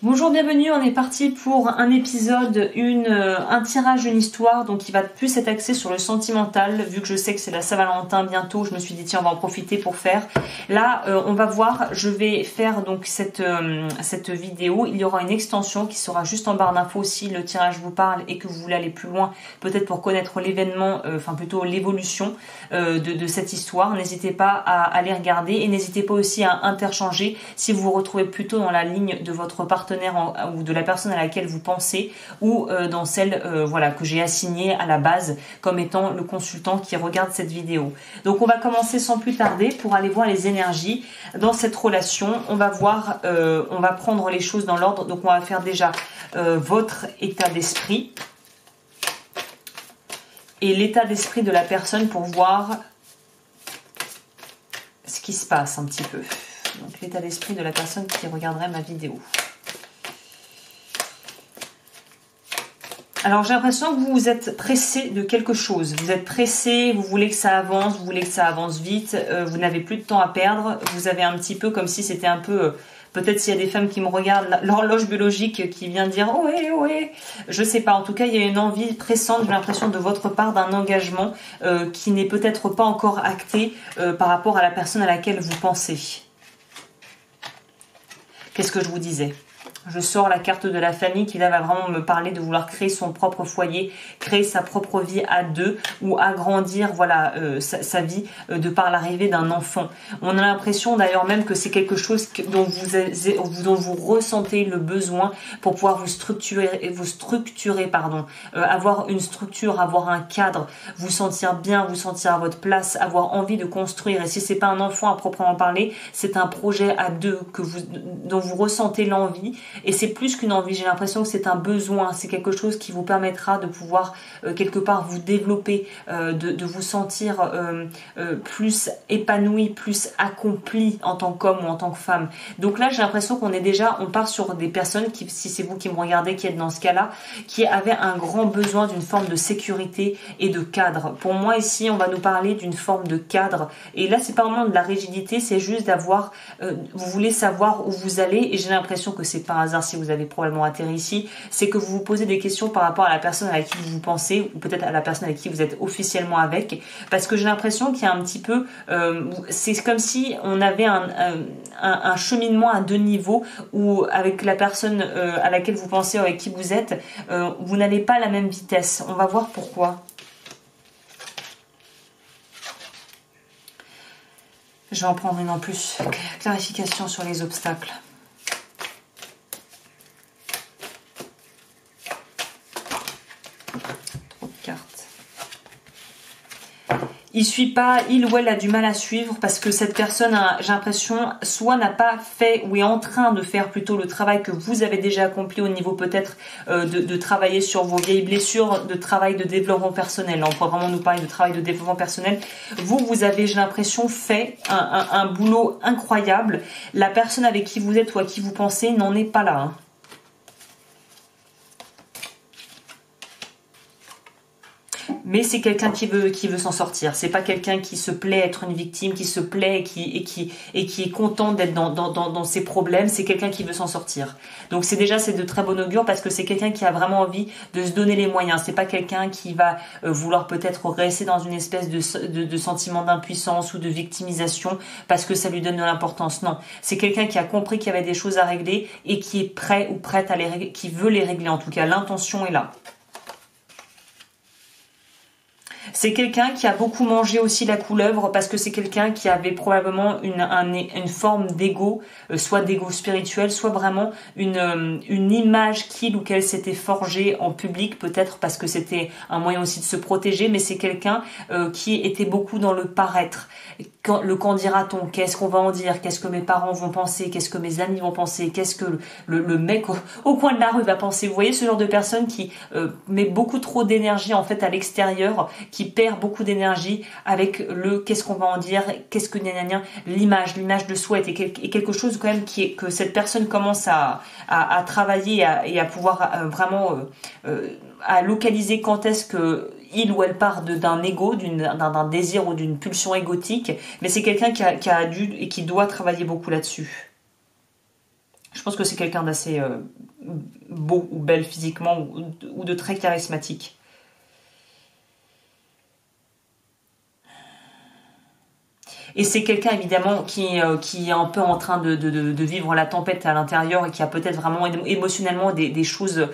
Bonjour, bienvenue, on est parti pour un épisode, un tirage d'une histoire, donc qui va plus être axé sur le sentimental, vu que je sais que c'est la Saint-Valentin bientôt, je me suis dit tiens on va en profiter pour faire. Là on va voir, je vais faire donc cette vidéo, il y aura une extension qui sera juste en barre d'infos si le tirage vous parle et que vous voulez aller plus loin, peut-être pour connaître l'événement, enfin plutôt l'évolution de cette histoire, n'hésitez pas à aller regarder et n'hésitez pas aussi à interchanger si vous vous retrouvez plutôt dans la ligne de votre partenaire ou de la personne à laquelle vous pensez ou dans celle voilà, que j'ai assignée à la base comme étant le consultant qui regarde cette vidéo. Donc on va commencer sans plus tarder pour aller voir les énergies dans cette relation. On va voir, on va prendre les choses dans l'ordre. Donc on va faire déjà votre état d'esprit et l'état d'esprit de la personne pour voir ce qui se passe un petit peu. Donc l'état d'esprit de la personne qui regarderait ma vidéo. Alors j'ai l'impression que vous êtes pressé de quelque chose. Vous êtes pressé, vous voulez que ça avance, vous voulez que ça avance vite, vous n'avez plus de temps à perdre. Vous avez un petit peu comme si c'était un peu... peut-être s'il y a des femmes qui me regardent, l'horloge biologique qui vient dire « ouais, ouais ». Je sais pas, en tout cas il y a une envie pressante, j'ai l'impression de votre part d'un engagement qui n'est peut-être pas encore acté par rapport à la personne à laquelle vous pensez. Qu'est-ce que je vous disais ? Je sors la carte de la famille qui là va vraiment me parler de vouloir créer son propre foyer, créer sa propre vie à deux ou agrandir voilà sa vie de par l'arrivée d'un enfant. On a l'impression d'ailleurs même que c'est quelque chose dont vous ressentez le besoin pour pouvoir vous structurer pardon, avoir une structure, avoir un cadre, vous sentir bien, vous sentir à votre place, avoir envie de construire. Et si c'est pas un enfant à proprement parler, c'est un projet à deux dont vous ressentez l'envie. Et c'est plus qu'une envie, j'ai l'impression que c'est un besoin, c'est quelque chose qui vous permettra de pouvoir quelque part vous développer, de vous sentir plus épanoui, plus accompli en tant qu'homme ou en tant que femme. Donc là j'ai l'impression on part sur des personnes qui, si c'est vous qui me regardez, qui êtes dans ce cas-là, qui avaient un grand besoin d'une forme de sécurité et de cadre. Pour moi ici on va nous parler d'une forme de cadre, et là c'est pas vraiment de la rigidité, c'est juste d'avoir, vous voulez savoir où vous allez, et j'ai l'impression que c'est pas un hasard si vous avez probablement atterri ici, c'est que vous vous posez des questions par rapport à la personne à qui vous pensez, ou peut-être à la personne avec qui vous êtes officiellement avec, parce que j'ai l'impression qu'il y a un petit peu, c'est comme si on avait un cheminement à deux niveaux, où avec la personne à laquelle vous pensez, avec qui vous êtes, vous n'avez pas la même vitesse. On va voir pourquoi. Je vais en prendre une en plus. Clarification sur les obstacles. Trop de cartes. Il suit pas, il ou elle a du mal à suivre parce que cette personne, j'ai l'impression, soit n'a pas fait ou est en train de faire plutôt le travail que vous avez déjà accompli au niveau peut-être de travailler sur vos vieilles blessures, de travail de développement personnel. Là, on pourrait vraiment nous parler de travail de développement personnel. Vous avez, j'ai l'impression, fait un boulot incroyable. La personne avec qui vous êtes ou à qui vous pensez n'en est pas là. Hein. Mais c'est quelqu'un qui veut s'en sortir. C'est pas quelqu'un qui se plaît être une victime, qui se plaît et qui est content d'être dans ses problèmes. C'est quelqu'un qui veut s'en sortir. Donc c'est de très bon augure parce que c'est quelqu'un qui a vraiment envie de se donner les moyens. C'est pas quelqu'un qui va vouloir peut-être rester dans une espèce de sentiment d'impuissance ou de victimisation parce que ça lui donne de l'importance. Non, c'est quelqu'un qui a compris qu'il y avait des choses à régler et qui est prêt ou prête à les régler, qui veut les régler en tout cas. L'intention est là. C'est quelqu'un qui a beaucoup mangé aussi la couleuvre parce que c'est quelqu'un qui avait probablement une forme d'ego, soit d'ego spirituel, soit vraiment une image qu'il ou qu'elle s'était forgée en public, peut-être parce que c'était un moyen aussi de se protéger, mais c'est quelqu'un qui était beaucoup dans le paraître. Qu'en dira-t-on, qu'est-ce qu'on va en dire, qu'est-ce que mes parents vont penser, qu'est-ce que mes amis vont penser, qu'est-ce que le mec au coin de la rue va penser. Vous voyez ce genre de personne qui met beaucoup trop d'énergie en fait à l'extérieur, qui perd beaucoup d'énergie avec le qu'est-ce qu'on va en dire, qu'est-ce que l'image de soi est quelque chose quand même que cette personne commence à travailler et à pouvoir vraiment à localiser quand est-ce que il ou elle part d'un ego, d'un désir ou d'une pulsion égotique, mais c'est quelqu'un qui a dû et qui doit travailler beaucoup là-dessus. Je pense que c'est quelqu'un d'assez beau ou belle physiquement ou de très charismatique. Et c'est quelqu'un évidemment qui est un peu en train de vivre la tempête à l'intérieur et qui a peut-être vraiment émotionnellement des choses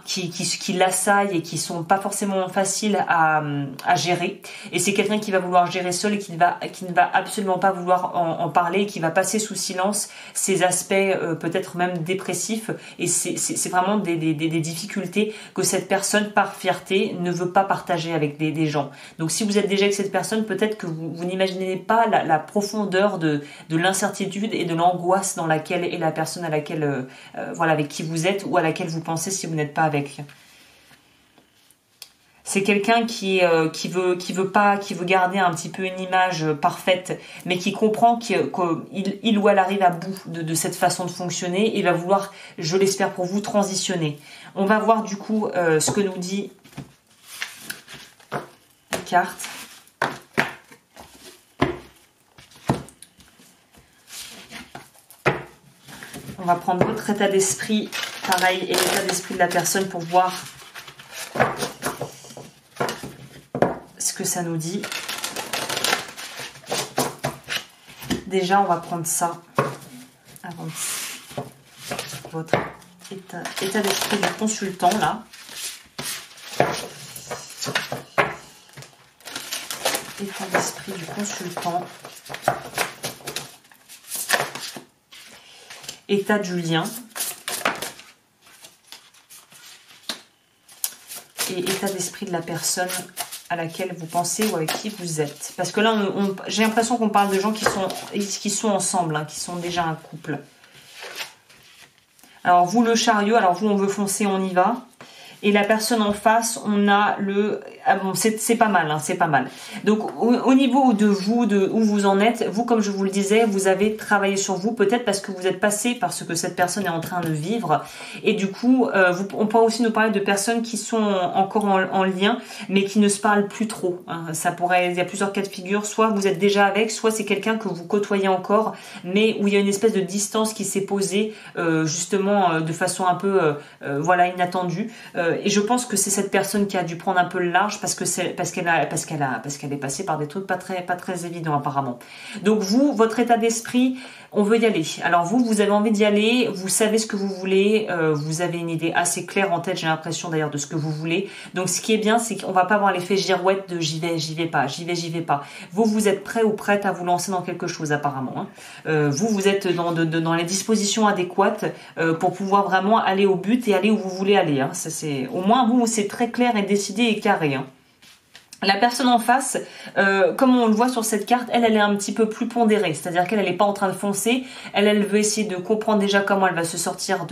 qui l'assaillent et qui sont pas forcément faciles à gérer. Et c'est quelqu'un qui va vouloir gérer seul et qui ne va absolument pas vouloir en parler et qui va passer sous silence ces aspects peut-être même dépressifs. Et c'est vraiment des difficultés que cette personne par fierté ne veut pas partager avec des gens. Donc si vous êtes déjà avec cette personne, peut-être que vous n'imaginez pas la profondeur de l'incertitude et de l'angoisse dans laquelle est la personne à laquelle voilà, avec qui vous êtes ou à laquelle vous pensez si vous n'êtes pas avec. C'est quelqu'un qui veut garder un petit peu une image parfaite, mais qui comprend qu'il ou elle arrive à bout de cette façon de fonctionner et va vouloir, je l'espère pour vous, transitionner. On va voir du coup ce que nous dit la carte. On va prendre votre état d'esprit, pareil, et l'état d'esprit de la personne pour voir ce que ça nous dit. Déjà, on va prendre ça avant votre état d'esprit du consultant, là. État d'esprit du consultant. État de Julien et état d'esprit de la personne à laquelle vous pensez ou avec qui vous êtes. Parce que là, j'ai l'impression qu'on parle de gens qui sont ensemble, hein, qui sont déjà un couple. Alors vous, le chariot, alors vous, on veut foncer, on y va. Et la personne en face, on a le... Ah bon, c'est pas mal, hein, c'est pas mal. Donc, au niveau de vous, de où vous en êtes, vous, comme je vous le disais, vous avez travaillé sur vous, peut-être parce que vous êtes passé par ce que cette personne est en train de vivre. Et du coup, on pourra aussi nous parler de personnes qui sont encore en lien, mais qui ne se parlent plus trop. Hein. Il y a plusieurs cas de figure. Soit vous êtes déjà avec, soit c'est quelqu'un que vous côtoyez encore, mais où il y a une espèce de distance qui s'est posée, justement, de façon un peu, voilà, inattendue. Et je pense que c'est cette personne qui a dû prendre un peu le large parce qu'elle est passée par des trucs pas très évidents apparemment. Donc vous, votre état d'esprit, on veut y aller. Alors vous avez envie d'y aller, vous savez ce que vous voulez, vous avez une idée assez claire en tête, j'ai l'impression d'ailleurs de ce que vous voulez. Donc ce qui est bien, c'est qu'on va pas avoir l'effet girouette de j'y vais pas. Vous êtes prêt ou prête à vous lancer dans quelque chose apparemment. Hein. Vous êtes dans les dispositions adéquates pour pouvoir vraiment aller au but et aller où vous voulez aller. Hein. Ça, au moins vous, c'est très clair et décidé et carré. Hein. La personne en face, comme on le voit sur cette carte, elle est un petit peu plus pondérée, c'est-à-dire qu'elle n'est pas en train de foncer, elle veut essayer de comprendre déjà comment elle va se sortir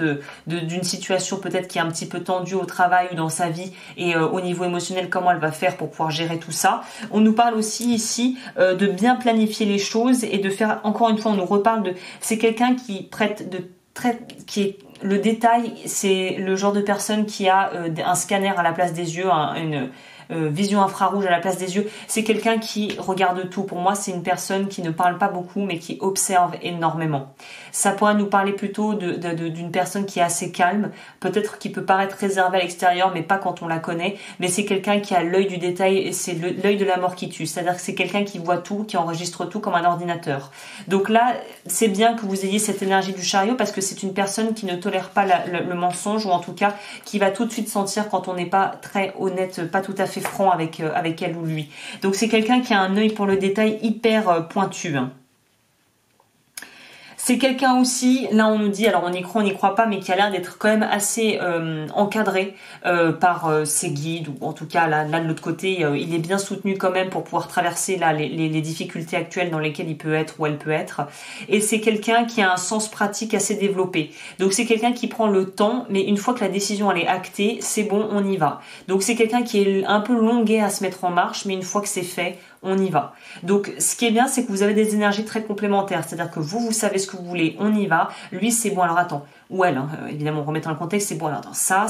d'une situation peut-être qui est un petit peu tendue au travail ou dans sa vie et au niveau émotionnel, comment elle va faire pour pouvoir gérer tout ça. On nous parle aussi ici de bien planifier les choses et de faire, encore une fois, on nous reparle de... C'est quelqu'un qui qui est le détail, c'est le genre de personne qui a un scanner à la place des yeux, une vision infrarouge à la place des yeux. C'est quelqu'un qui regarde tout. Pour moi, c'est une personne qui ne parle pas beaucoup, mais qui observe énormément. Ça pourrait nous parler plutôt d'une personne qui est assez calme, peut-être qui peut paraître réservée à l'extérieur, mais pas quand on la connaît. Mais c'est quelqu'un qui a l'œil du détail et c'est l'œil de la mort qui tue. C'est-à-dire que c'est quelqu'un qui voit tout, qui enregistre tout comme un ordinateur. Donc là, c'est bien que vous ayez cette énergie du chariot parce que c'est une personne qui ne tolère pas le mensonge ou en tout cas qui va tout de suite sentir quand on n'est pas très honnête, pas tout à fait franc avec elle ou lui. Donc c'est quelqu'un qui a un œil pour le détail hyper pointu. Hein. C'est quelqu'un aussi, là on nous dit, alors on y croit, on n'y croit pas, mais qui a l'air d'être quand même assez encadré par ses guides, ou en tout cas là de l'autre côté, il est bien soutenu quand même pour pouvoir traverser là les difficultés actuelles dans lesquelles il peut être ou elle peut être. Et c'est quelqu'un qui a un sens pratique assez développé. Donc c'est quelqu'un qui prend le temps, mais une fois que la décision elle est actée, c'est bon, on y va. Donc c'est quelqu'un qui est un peu longuet à se mettre en marche, mais une fois que c'est fait, on y va. Donc ce qui est bien, c'est que vous avez des énergies très complémentaires, c'est-à-dire que vous savez ce que vous voulez, on y va. Lui, c'est bon, alors attends, ou elle, hein, évidemment, remettant le contexte, c'est bon, alors ça,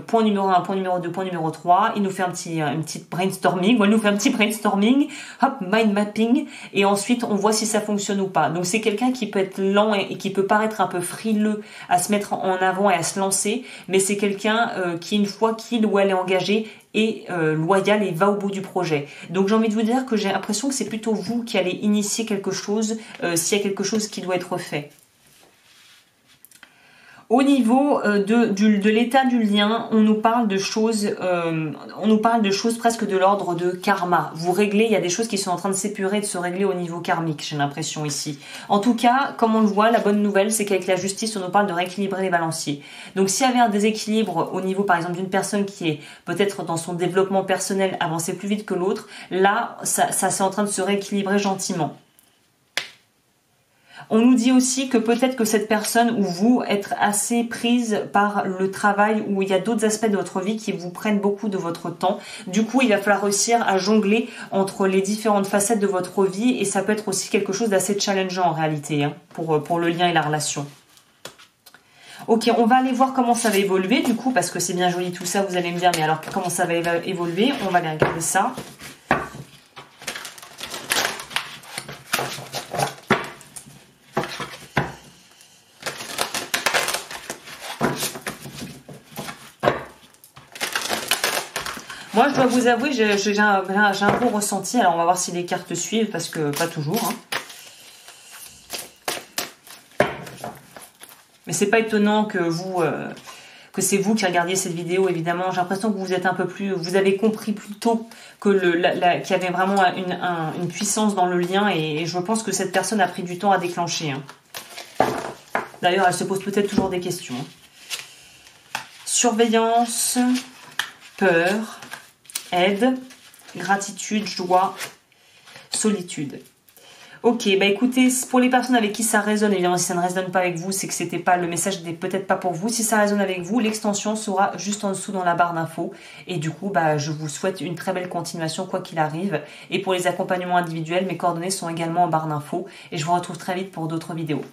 point numéro 1, point numéro 2, point numéro 3, il nous fait un petit brainstorming, ou elle nous fait un petit brainstorming, hop, mind mapping, et ensuite on voit si ça fonctionne ou pas. Donc c'est quelqu'un qui peut être lent et qui peut paraître un peu frileux à se mettre en avant et à se lancer, mais c'est quelqu'un qui, une fois qu'il ou elle est engagé, est loyal et va au bout du projet. Donc j'ai envie de vous dire que j'ai l'impression que c'est plutôt vous qui allez initier quelque chose s'il y a quelque chose qui doit être fait. Au niveau de l'état du lien, on nous parle de choses presque de l'ordre de karma. Vous réglez, il y a des choses qui sont en train de s'épurer, de se régler au niveau karmique, j'ai l'impression ici. En tout cas, comme on le voit, la bonne nouvelle, c'est qu'avec la justice, on nous parle de rééquilibrer les balanciers. Donc s'il y avait un déséquilibre au niveau, par exemple, d'une personne qui est peut-être dans son développement personnel avancé plus vite que l'autre, là, ça c'est en train de se rééquilibrer gentiment. On nous dit aussi que peut-être que cette personne ou vous êtes assez prise par le travail où il y a d'autres aspects de votre vie qui vous prennent beaucoup de votre temps. Du coup, il va falloir réussir à jongler entre les différentes facettes de votre vie et ça peut être aussi quelque chose d'assez challengeant en réalité hein, pour le lien et la relation. Ok, on va aller voir comment ça va évoluer du coup parce que c'est bien joli tout ça, vous allez me dire mais alors comment ça va évoluer? On va aller regarder ça. Moi, je dois vous avouer, j'ai un bon ressenti. Alors, on va voir si les cartes suivent, parce que pas toujours. Hein. Mais c'est pas étonnant que c'est vous qui regardiez cette vidéo, évidemment. J'ai l'impression que vous êtes un peu plus... Vous avez compris plus tôt que qu'il y avait vraiment une puissance dans le lien. Et je pense que cette personne a pris du temps à déclencher. Hein. D'ailleurs, elle se pose peut-être toujours des questions. Surveillance, peur... aide, gratitude, joie, solitude. Ok, bah écoutez, pour les personnes avec qui ça résonne, évidemment si ça ne résonne pas avec vous, c'est que c'était pas le message n'est peut-être pas pour vous. Si ça résonne avec vous, l'extension sera juste en dessous dans la barre d'infos. Et du coup, bah je vous souhaite une très belle continuation quoi qu'il arrive. Et pour les accompagnements individuels, mes coordonnées sont également en barre d'infos. Et je vous retrouve très vite pour d'autres vidéos.